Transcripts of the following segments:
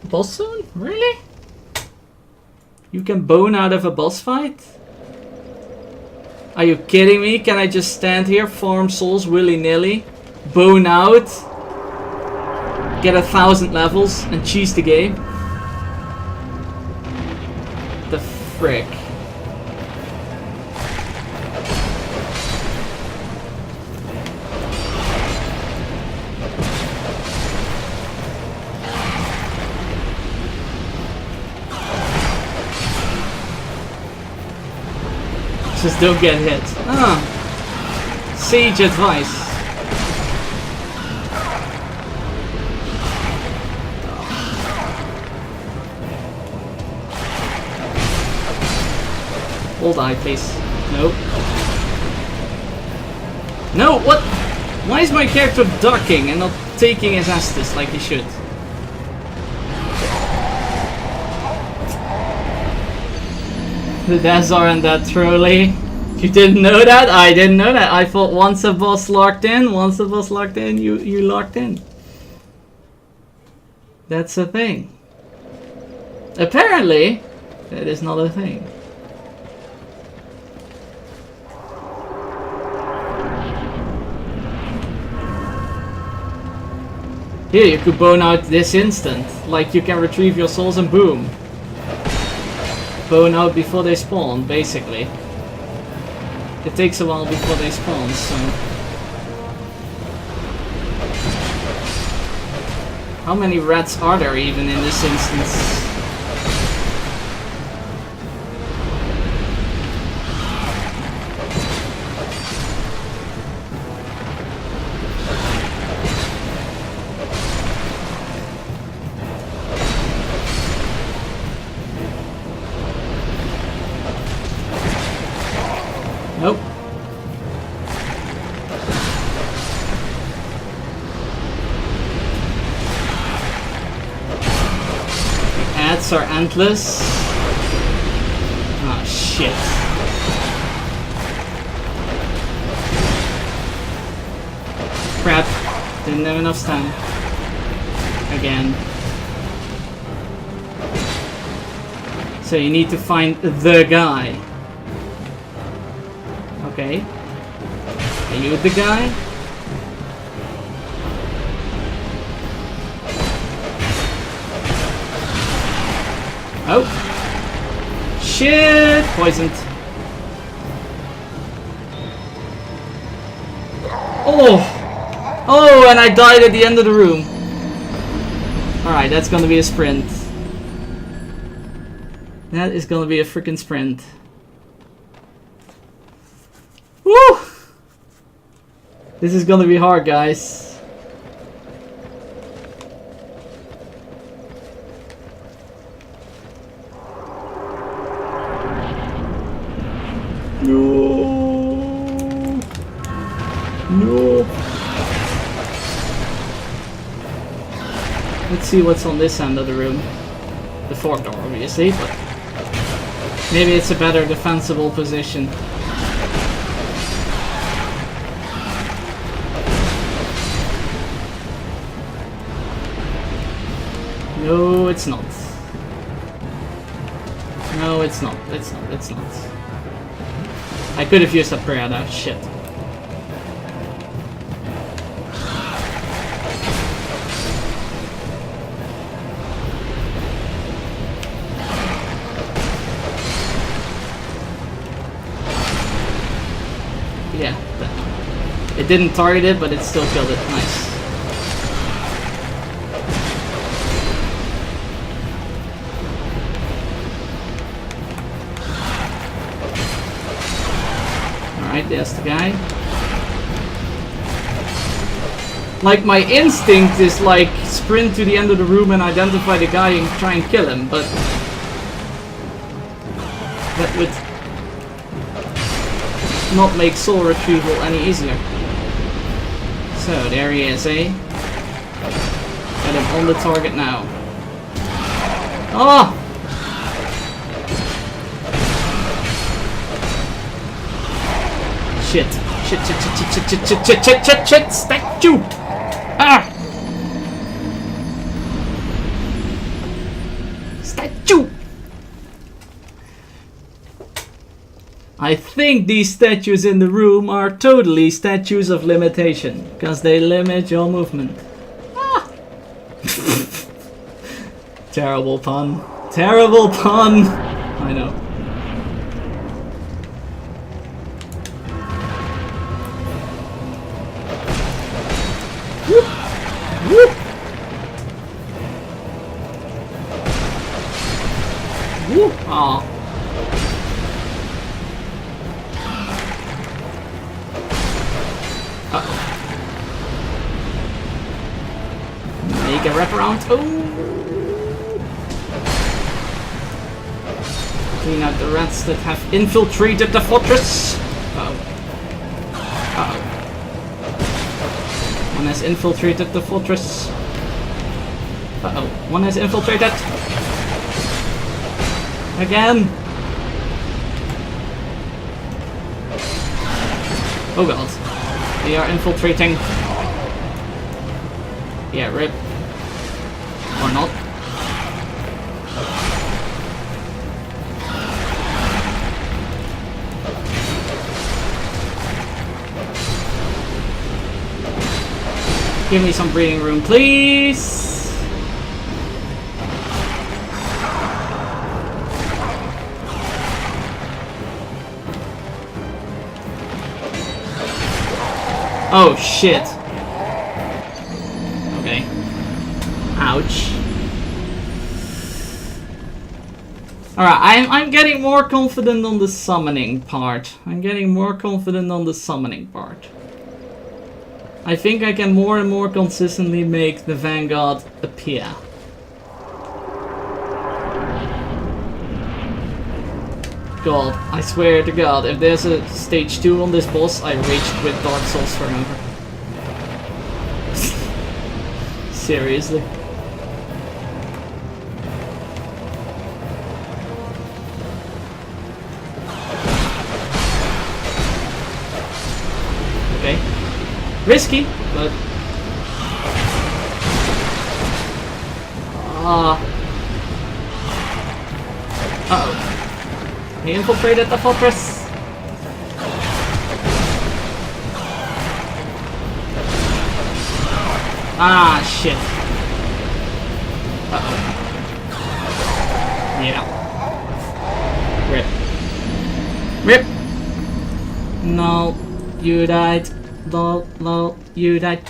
Boss zone? Really? You can bone out of a boss fight? Are you kidding me? Can I just stand here, farm souls willy-nilly, bone out, get 1,000 levels, and cheese the game? The frick? Just don't get hit. Ah. Sage advice. Hold eye, please. Nope. No, what? Why is my character ducking and not taking his Estus like he should? The deaths aren't that trolly. You didn't know that? I didn't know that. I thought once a boss locked in, you locked in. That's a thing. Apparently, that is not a thing. Here, you could bone out this instant. Like, you can retrieve your souls and boom. Bone out before they spawn, basically. It takes a while before they spawn, so... How many rats are there even in this instance? Nope. The ads are endless. Oh shit. Crap. Didn't have enough time. Again. So you need to find the guy. Okay. Are you the guy? Oh. Shit! Poisoned. Oh! Oh, and I died at the end of the room. Alright, that's gonna be a sprint. That is gonna be a freaking sprint. Woo! This is gonna be hard, guys. No. No. Let's see what's on this end of the room. The fourth door, obviously, but maybe it's a better defensible position. No, it's not. No, it's not. It's not. It's not. I could have used that prayer though. Shit. Yeah. It didn't target it, but it still killed it. Nice. Alright, there's the guy. Like, my instinct is like sprint to the end of the room and identify the guy and try and kill him, but that would not make soul retrieval any easier. So there he is, eh? Got him on the target now. Oh! Shit. Shit, shit, shit, shit, shit, shit, shit, shit, shit, shit, statue! Ah! statue! I think these statues in the room are totally statues of limitation, because they limit your movement. Ah. Terrible pun. Terrible pun! I know. Whoop. Whoop. Whoop. Aw. Uh-oh. Make a wraparound. Oh! Clean out the rats that have infiltrated the fortress. Uh-oh. Uh-oh. One has infiltrated the fortress. Uh-oh. One has infiltrated. Again. Oh god. They are infiltrating. Yeah, rip. Or not. Give me some breathing room, please. Oh shit. Okay. Ouch. Alright, I'm getting more confident on the summoning part. I think I can more and more consistently make the Vanguard appear. God, I swear to God, if there's a stage 2 on this boss, I raged with Dark Souls forever. Seriously. Okay. Risky, but... Uh-oh. He infiltrated the fortress. Ah, shit. Uh-oh. Yeah. Rip. Rip! No, you died. Lol, lol, you died.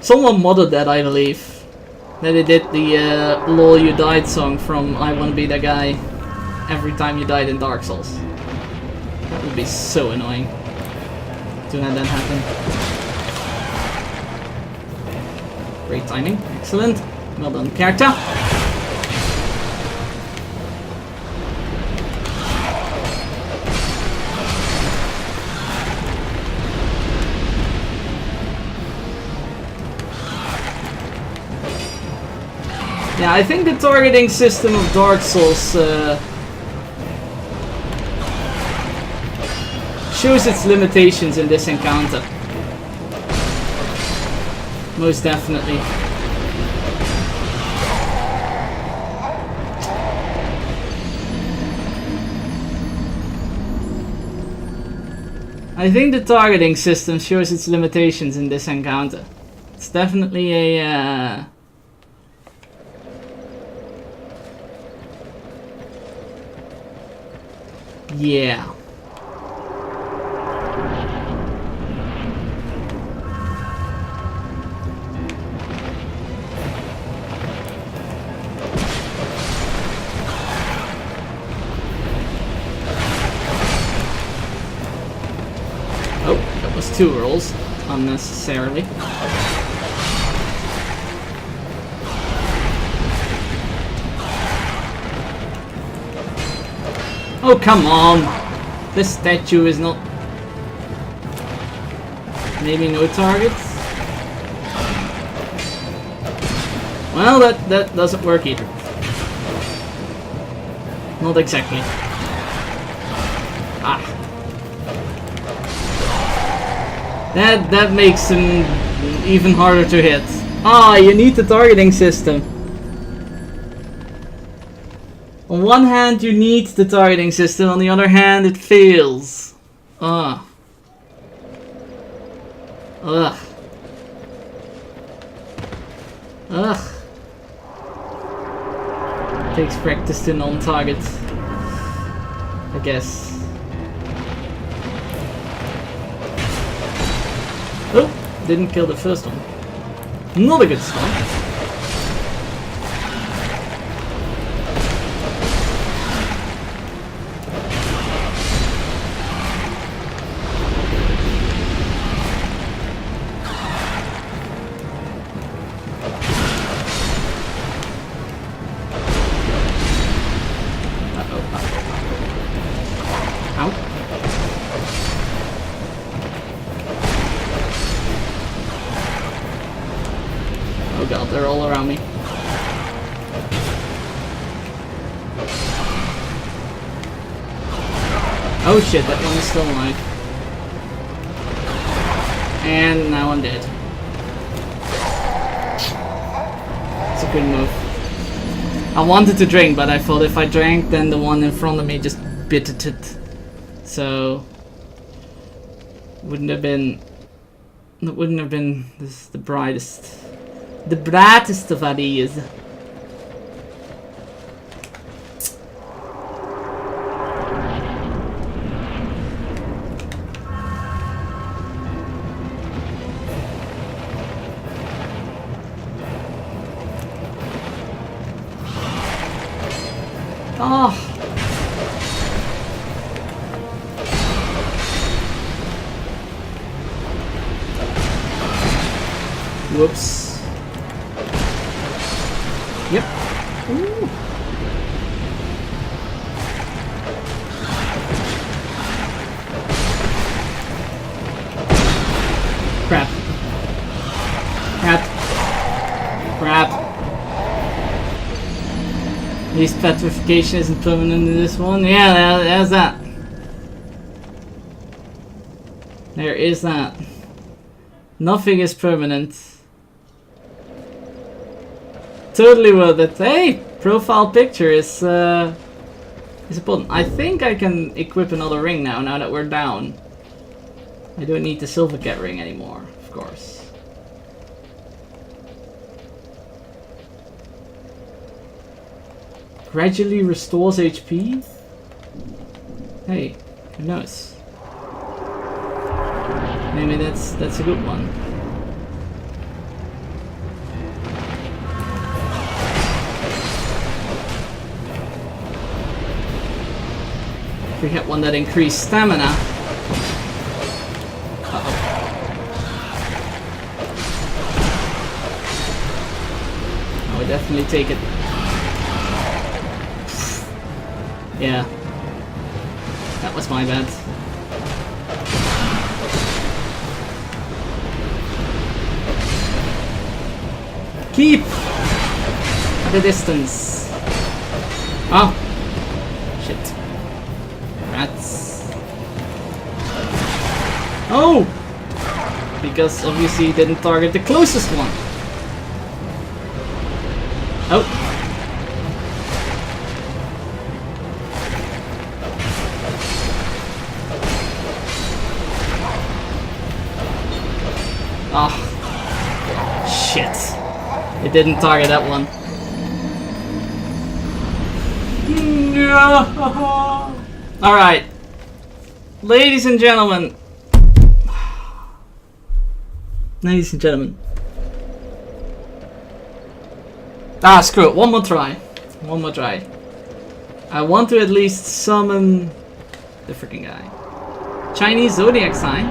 Someone modded that, I believe. That it did the lol you died song from I Wanna Be That Guy every time you died in Dark Souls. That would be so annoying to have that happen. Great timing, excellent. Well done, character. Yeah, I think the targeting system of Dark Souls shows its limitations in this encounter. Most definitely. I think the targeting system shows its limitations in this encounter. It's definitely a... Yeah. Oh, that was 2 rolls, unnecessarily. Oh, come on! This statue is not... Maybe no targets? Well, that doesn't work either. Not exactly. Ah. That makes him even harder to hit. Ah, you need the targeting system. On one hand, you need the targeting system. On the other hand, it fails. Ah. Ugh. Ugh. Takes practice to non-target, I guess. Oh, didn't kill the first one. Not a good start. Oh god, they're all around me. Oh shit, that one is still alive. And now I'm dead. It's a good move. I wanted to drink, but I thought if I drank, then the one in front of me just bit it. So wouldn't have been the brightest. The brightest of ideas. Oh. Whoops. Yep. Ooh. Crap. Crap. Crap. At least petrification isn't permanent in this one. Yeah, there's that. There is that. Nothing is permanent. Totally worth it. Hey, profile picture is a button. I think I can equip another ring now that we're down. I don't need the silver cat ring anymore, of course. Gradually restores HP? Hey, who knows? Maybe that's a good one. We get one that increased stamina. Uh-oh. I would definitely take it. Yeah. That was my bad. Keep at the distance. Oh. Shit. Rats. Oh! Because obviously he didn't target the closest one. Oh. Oh. Shit. It didn't target that one. Alright. Ladies and gentlemen. Ladies and gentlemen. Ah, screw it. One more try. One more try. I want to at least summon the freaking guy. Chinese zodiac sign.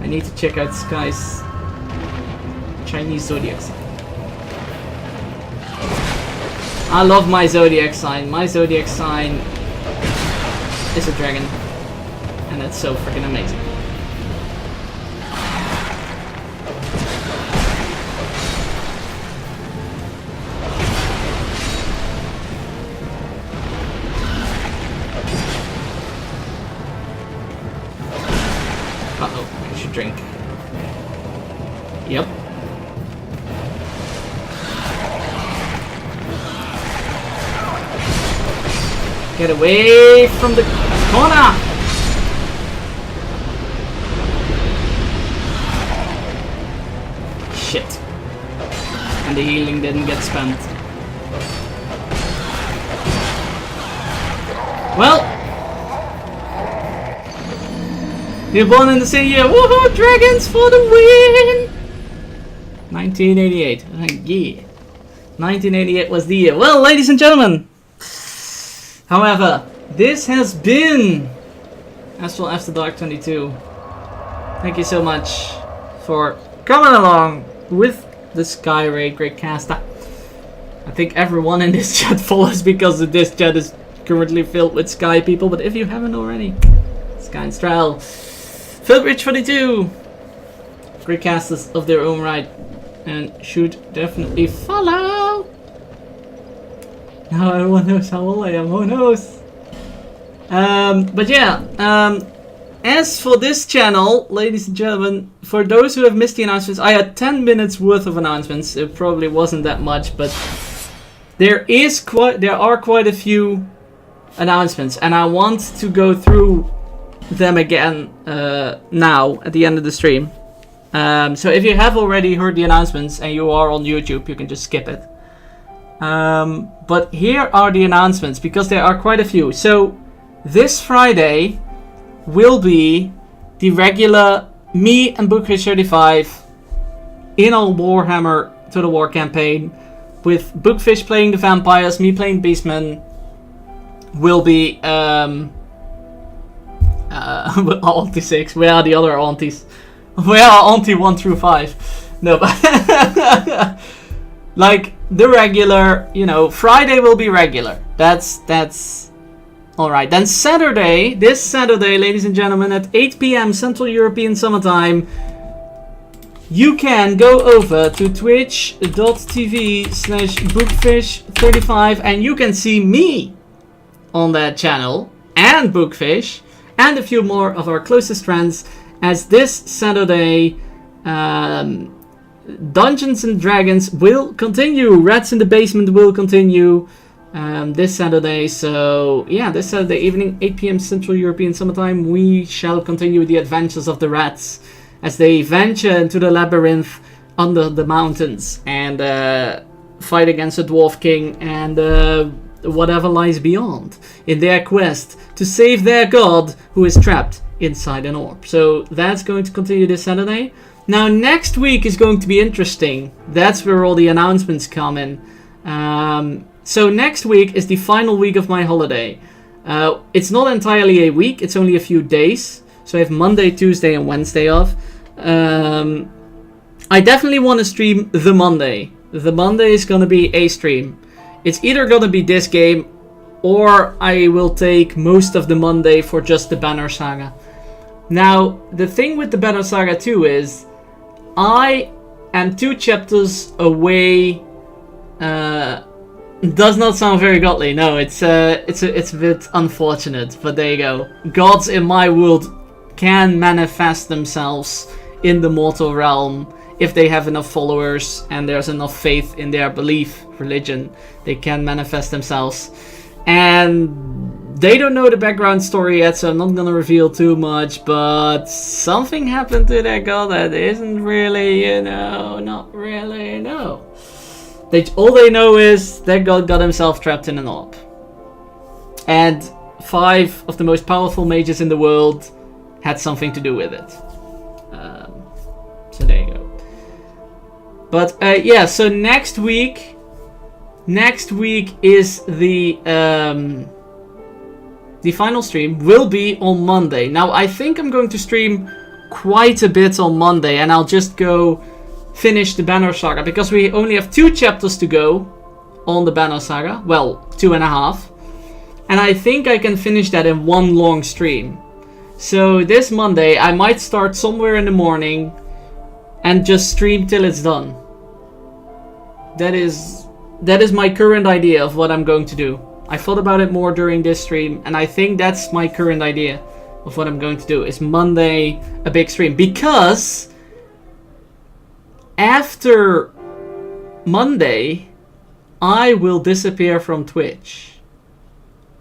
I need to check out this guy's Chinese zodiac sign. I love my zodiac sign. My zodiac sign is a dragon. And that's so freaking amazing. Uh-oh, I should drink. Yep. Get away from the corner! Shit. And the healing didn't get spent. Well, you're born in the same year. Woohoo! Dragons for the win! 1988. Yeah. 1988 was the year. Well, ladies and gentlemen. However, this has been Astral After Dark 22. Thank you so much for coming along with the Sky Raid Great Cast. I think everyone in this chat follows because this chat is currently filled with Sky people, but if you haven't already, Sky and Astral, Philbridge 42, great casters of their own right, and should definitely follow. Now everyone knows how old I am. Who knows? But yeah, as for this channel, ladies and gentlemen, for those who have missed the announcements, I had 10 minutes worth of announcements. It probably wasn't that much, but there are quite a few announcements, and I want to go through them again now at the end of the stream. So if you have already heard the announcements and you are on YouTube, you can just skip it. But here are the announcements, because there are quite a few. So this Friday will be the regular me and Bookfish 35 in a Warhammer Total War campaign, with Bookfish playing the vampires, me playing beastmen. Will be Auntie 6. Where are the other aunties? Where are Auntie 1 through 5? No, but like the regular, you know, Friday will be regular. That's alright. Then Saturday, this Saturday, ladies and gentlemen, at 8 PM Central European Summertime, you can go over to twitch.tv/bookfish35 and you can see me on that channel, and Bookfish, and a few more of our closest friends, as this Saturday Dungeons and Dragons will continue. Rats in the Basement will continue this Saturday. So yeah, this Saturday evening, 8 PM Central European Summertime, we shall continue the adventures of the rats as they venture into the labyrinth under the mountains and fight against the Dwarf King and whatever lies beyond in their quest to save their god who is trapped inside an orb. So that's going to continue this Saturday. Now next week is going to be interesting. That's where all the announcements come in. So next week is the final week of my holiday. It's not entirely a week, it's only a few days. So I have Monday, Tuesday and Wednesday off. I definitely want to stream the Monday. The Monday is going to be a stream. It's either going to be this game, or I will take most of the Monday for just the Banner Saga. Now, the thing with the Banner Saga 2 is, I am 2 chapters away. Does not sound very godly. No, it's a bit unfortunate, but there you go. Gods in my world can manifest themselves in the mortal realm if they have enough followers and there's enough faith in their belief religion. They can manifest themselves, and they don't know the background story yet, so I'm not gonna reveal too much, but something happened to that god that isn't really, you know, not really, no. All they know is that god got himself trapped in an orb, and 5 of the most powerful mages in the world had something to do with it. So there you go. But yeah, so next week is the final stream will be on Monday. Now I think I'm going to stream quite a bit on Monday, and I'll just go finish the Banner Saga, because we only have 2 chapters to go on the Banner Saga. Well, 2.5. And I think I can finish that in one long stream. So this Monday I might start somewhere in the morning and just stream till it's done. That is my current idea of what I'm going to do. I thought about it more during this stream, and I think that's my current idea. of what I'm going to do is Monday a big stream, because after Monday I will disappear from Twitch.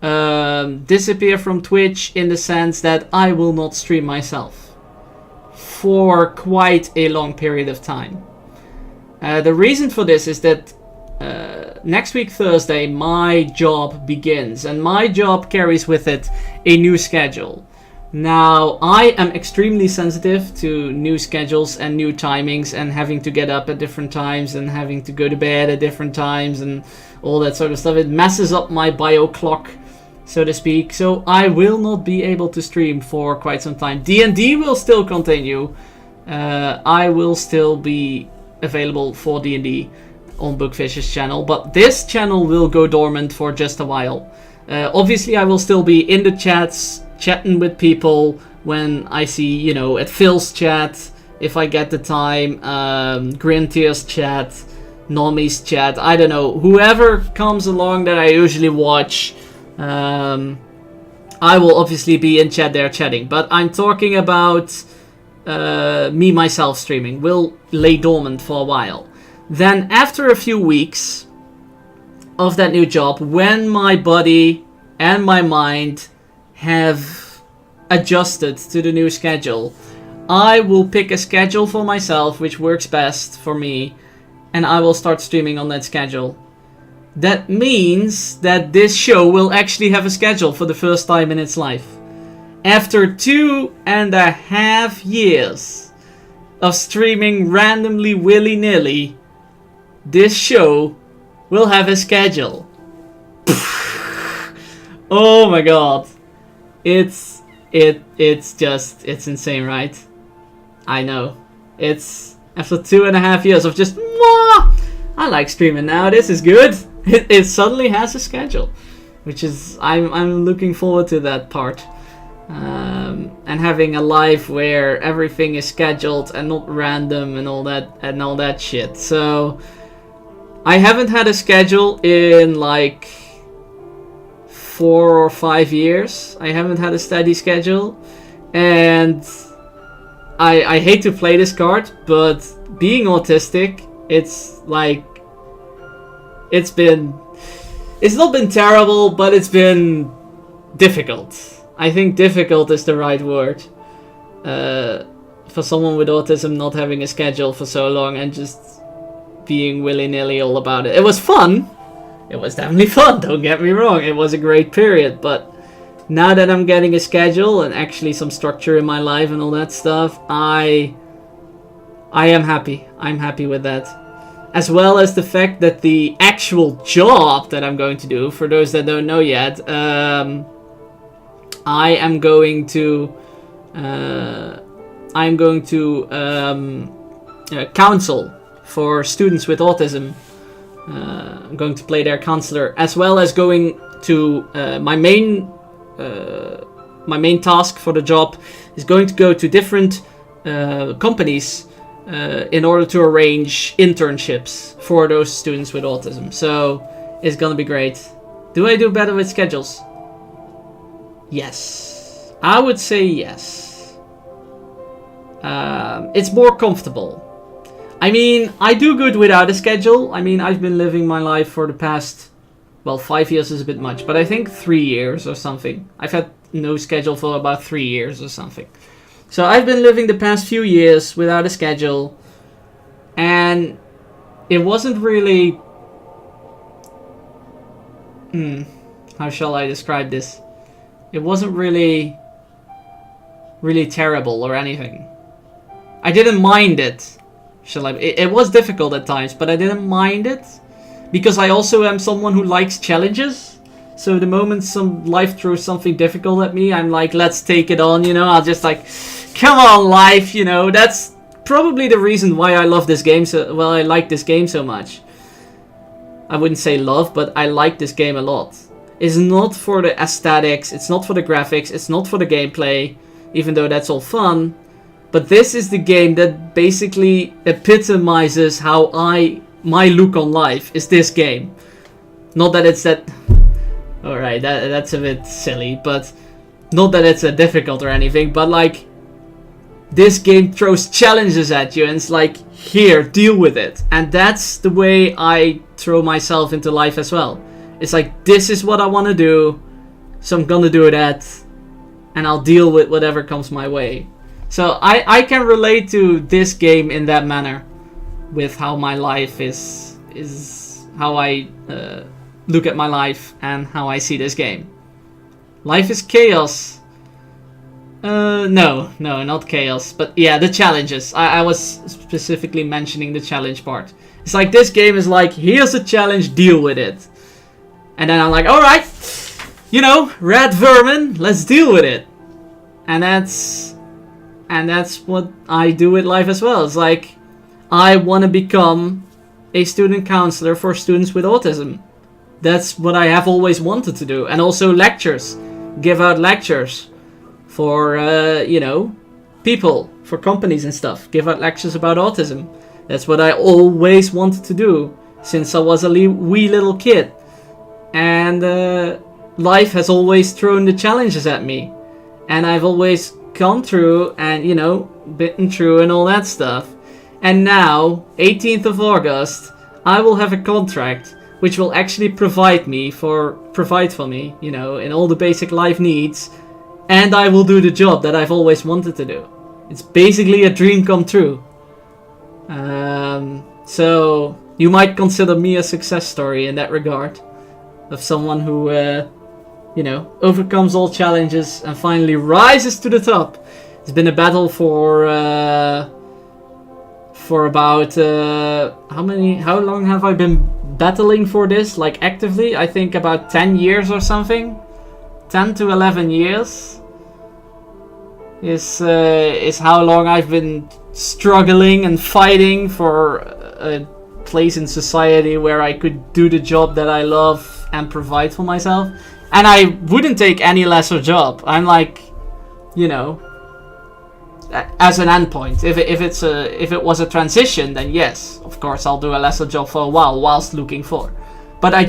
Disappear from Twitch in the sense that I will not stream myself for quite a long period of time. The reason for this is that next week Thursday my job begins, and my job carries with it a new schedule. Now, I am extremely sensitive to new schedules and new timings, and having to get up at different times and having to go to bed at different times and all that sort of stuff. It messes up my bio clock, so to speak. So I will not be able to stream for quite some time. D&D will still continue. I will still be available for D&D on Bookfish's channel, but this channel will go dormant for just a while. Obviously, I will still be in the chats, chatting with people when I see, you know, at Phil's chat, if I get the time, Grintier's chat, Nomi's chat, I don't know, whoever comes along that I usually watch, I will obviously be in chat there chatting, but I'm talking about me myself streaming will lay dormant for a while. Then after a few weeks of that new job, when my body and my mind have adjusted to the new schedule, I will pick a schedule for myself which works best for me, and I will start streaming on that schedule. That means that this show will actually have a schedule for the first time in its life. After 2.5 years of streaming randomly willy-nilly, this show will have a schedule. Oh my god. It's insane, right? I know. It's after 2.5 years of just, I like streaming now, this is good. It suddenly has a schedule, which is, I'm looking forward to that part. And having a life where everything is scheduled and not random and all that shit. So I haven't had a schedule in like 4 or 5 years. I haven't had a steady schedule, and I hate to play this card, but being autistic, it's like, it's not been terrible, but it's been difficult. I think difficult is the right word. For someone with autism not having a schedule for so long and just being willy-nilly all about it. It was fun. It was definitely fun, don't get me wrong. It was a great period, but now that I'm getting a schedule and actually some structure in my life and all that stuff, I am happy. I'm happy with that. As well as the fact that the actual job that I'm going to do, for those that don't know yet, I am going to counsel for students with autism. I'm going to play their counselor, as well as going to my main task for the job is going to go to different companies in order to arrange internships for those students with autism. So it's gonna be great. Do I do better with schedules? Yes, I would say yes. It's more comfortable. I mean, I do good without a schedule. I mean, I've been living my life for the past, well, 5 years is a bit much, but I think 3 years or something. I've had no schedule for about 3 years or something. So I've been living the past few years without a schedule, and it wasn't really... how shall I describe this? It wasn't really terrible or anything. I didn't mind it. It was difficult at times, but I didn't mind it, because I also am someone who likes challenges. So the moment some life throws something difficult at me, I'm like, let's take it on, you know. I'll just like, come on, life, you know. That's probably the reason why I love this game so well. I like this game so much. I wouldn't say love, but I like this game a lot. It's not for the aesthetics, it's not for the graphics, it's not for the gameplay, even though that's all fun. But this is the game that basically epitomizes how my look on life is this game. Not that it's that... Alright, that's a bit silly, but not that it's difficult or anything, but like, this game throws challenges at you and it's like, here, deal with it. And that's the way I throw myself into life as well. It's like, this is what I want to do, so I'm gonna do that, and I'll deal with whatever comes my way. So I can relate to this game in that manner, with how my life is how I look at my life and how I see this game. Life is chaos. No, not chaos, but yeah, the challenges. I was specifically mentioning the challenge part. It's like, this game is like, here's a challenge, deal with it. And then I'm like, alright, you know, rat vermin, let's deal with it. And that's what I do with life as well. It's like, I want to become a student counselor for students with autism. That's what I have always wanted to do. And also lectures. Give out lectures for, you know, people, for companies and stuff. Give out lectures about autism. That's what I always wanted to do since I was a wee little kid. And life has always thrown the challenges at me. And I've always gone through and, you know, bitten through and all that stuff. And now, 18th of August, I will have a contract which will actually provide for me, you know, in all the basic life needs. And I will do the job that I've always wanted to do. It's basically a dream come true. So you might consider me a success story in that regard. Of someone who, you know, overcomes all challenges and finally rises to the top. It's been a battle for about, how long have I been battling for this, like actively? I think about 10 years or something. 10 to 11 years is how long I've been struggling and fighting for a place in society where I could do the job that I love and provide for myself. And I wouldn't take any lesser job. I'm like, you know, as an endpoint. If it was a transition, then yes, of course I'll do a lesser job for a while whilst looking for. But I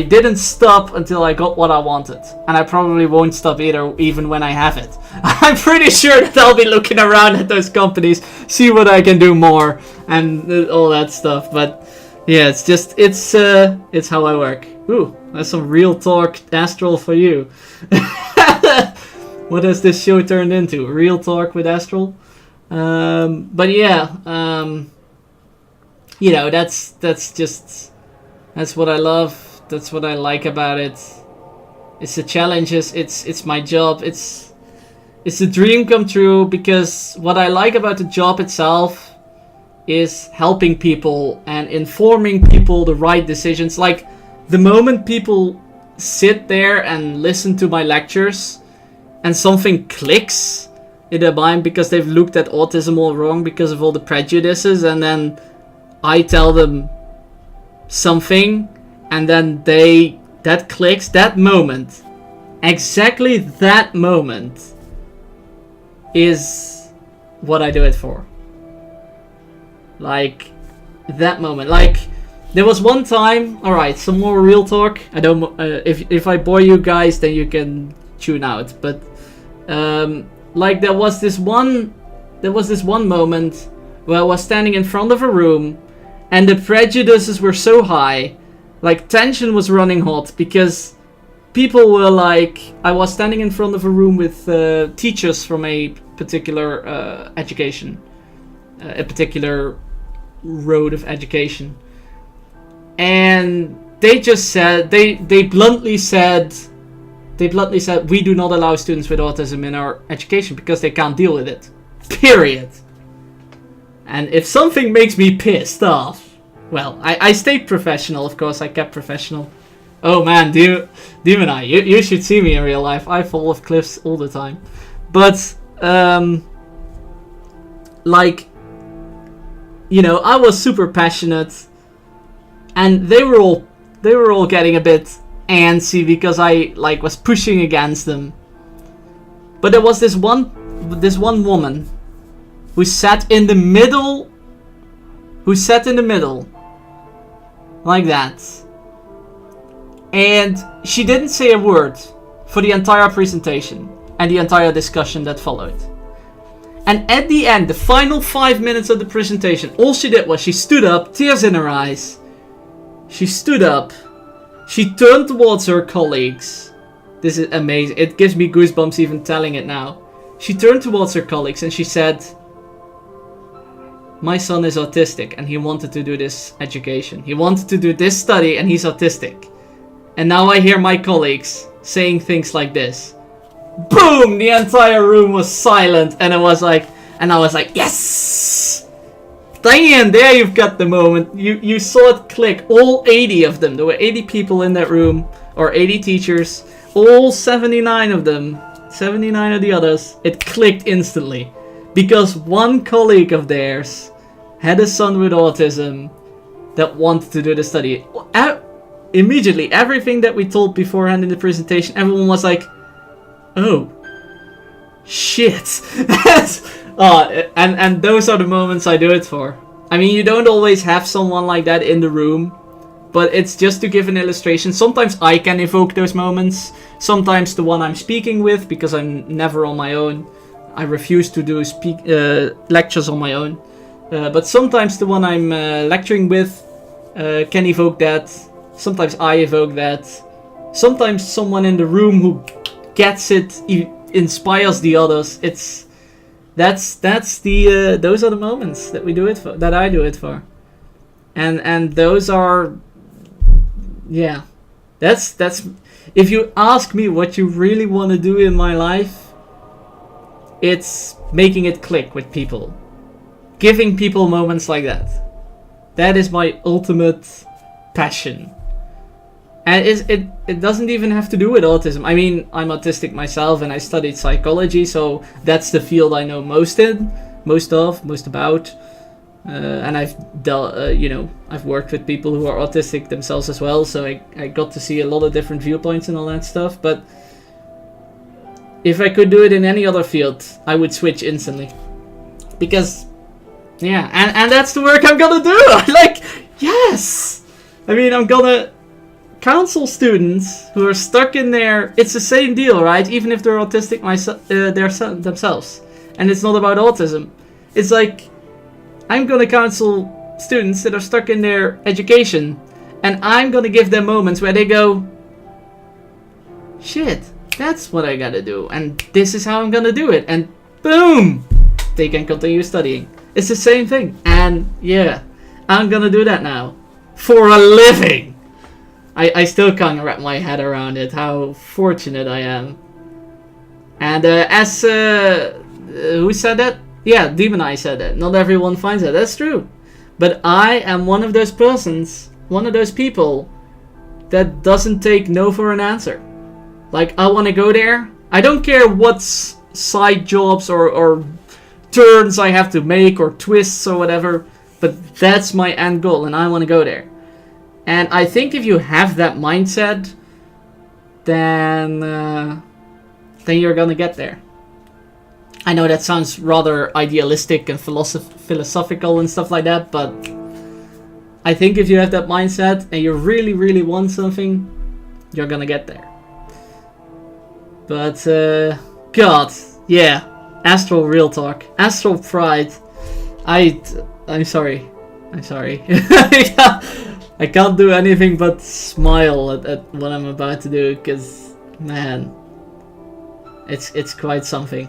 didn't stop until I got what I wanted, and I probably won't stop either, even when I have it. I'm pretty sure that I'll be looking around at those companies, see what I can do more, and all that stuff. But yeah, it's how I work. Ooh, that's some real talk, Astral, for you. What has this show turned into? Real talk with Astral? But yeah, you know, that's what I love. That's what I like about it. It's the challenges. It's my job. It's a dream come true, because what I like about the job itself is helping people and informing people the right decisions. Like, the moment people sit there and listen to my lectures and something clicks in their mind because they've looked at autism all wrong because of all the prejudices, and then I tell them something, and then that clicks, that moment, exactly that moment is what I do it for. Like, that moment. Like, there was one time, alright, some more real talk. I don't, if I bore you guys, then you can tune out. But, like, there was this one moment where I was standing in front of a room and the prejudices were so high. Like, tension was running hot because people were like, I was standing in front of a room with teachers from a particular education, a particular road of education, and they just said, they bluntly said, we do not allow students with autism in our education because they can't deal with it. Period. And if something makes me pissed off, well, I stayed professional, of course. I kept professional. Oh man, Demon Eye, you should see me in real life. I fall off cliffs all the time. But, like, you know, I was super passionate, and they were all getting a bit antsy because I, like, was pushing against them. But there was this one woman who sat in the middle, like that. And she didn't say a word for the entire presentation and the entire discussion that followed. And at the end, the final 5 minutes of the presentation, all she did was she stood up, tears in her eyes. She stood up. She turned towards her colleagues. This is amazing. It gives me goosebumps even telling it now. She turned towards her colleagues and she said, "My son is autistic and he wanted to do this education. He wanted to do this study and he's autistic. And now I hear my colleagues saying things like this." Boom! The entire room was silent, and I was like, yes! Diane, there you've got the moment. You saw it click. All 80 of them. There were 80 people in that room, or 80 teachers. All 79 of them, 79 of the others, it clicked instantly. Because one colleague of theirs had a son with autism that wanted to do the study. Immediately, everything that we told beforehand in the presentation, everyone was like, "Oh, shit." And those are the moments I do it for. I mean, you don't always have someone like that in the room, but it's just to give an illustration. Sometimes I can evoke those moments. Sometimes the one I'm speaking with, because I'm never on my own. I refuse to do lectures on my own. But sometimes the one I'm lecturing with can evoke that. Sometimes I evoke that. Sometimes someone in the room who gets it inspires the others. Those are the moments that we do it for, that I do it for, and those are, yeah, that's if you ask me what you really want to do in my life, it's making it click with people, giving people moments like that. That is my ultimate passion. And it doesn't even have to do with autism. I mean, I'm autistic myself and I studied psychology, so that's the field I know most about. And I've worked with people who are autistic themselves as well, so I got to see a lot of different viewpoints and all that stuff. But if I could do it in any other field, I would switch instantly. Because, yeah, and that's the work I'm gonna do! Yes! I mean, I'm gonna counsel students who are stuck in there. It's the same deal, right? Even if they're autistic themselves. And it's not about autism. It's like, I'm gonna counsel students that are stuck in their education, and I'm gonna give them moments where they go, "Shit, that's what I gotta do, and this is how I'm gonna do it," and boom, they can continue studying. It's the same thing. And yeah, I'm gonna do that now for a living. I still can't wrap my head around it, how fortunate I am. And who said that? Yeah, Demon Eye said that. Not everyone finds that. That's true. But I am one of those persons, one of those people that doesn't take no for an answer. Like, I want to go there. I don't care what side jobs or turns I have to make or twists or whatever, but that's my end goal and I want to go there. And I think if you have that mindset, then you're gonna get there. I know that sounds rather idealistic and philosophical and stuff like that, but I think if you have that mindset and you really, really want something, you're gonna get there. But, God, yeah, Astral Real Talk, Astral Pride, I'm sorry. I can't do anything but smile at what I'm about to do, because, man, it's quite something.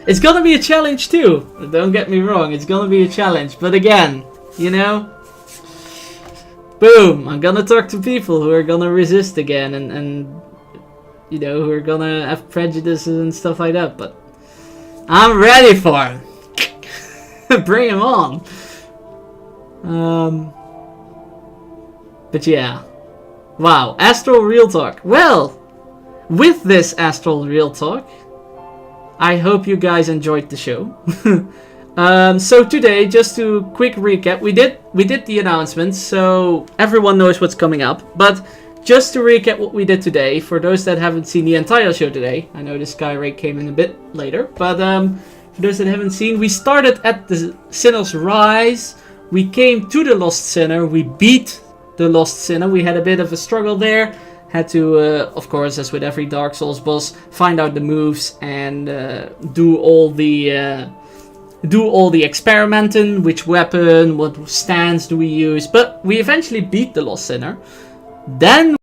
It's gonna be a challenge too, don't get me wrong, it's gonna be a challenge, but again, you know, boom, I'm gonna talk to people who are gonna resist again, and you know, who are gonna have prejudices and stuff like that, but I'm ready for them. Bring them on. But yeah, wow, Astral Real Talk. Well, with this Astral Real Talk, I hope you guys enjoyed the show. So today, just to quick recap, we did the announcements, so everyone knows what's coming up. But just to recap what we did today, for those that haven't seen the entire show today, I know the Skyray came in a bit later, but for those that haven't seen, we started at the Sinner's Rise. We came to the Lost Sinner. We beat the Lost Sinner. We had a bit of a struggle there. Had to, of course, as with every Dark Souls boss, find out the moves and do all the experimenting. Which weapon, what stance do we use? But we eventually beat the Lost Sinner. Then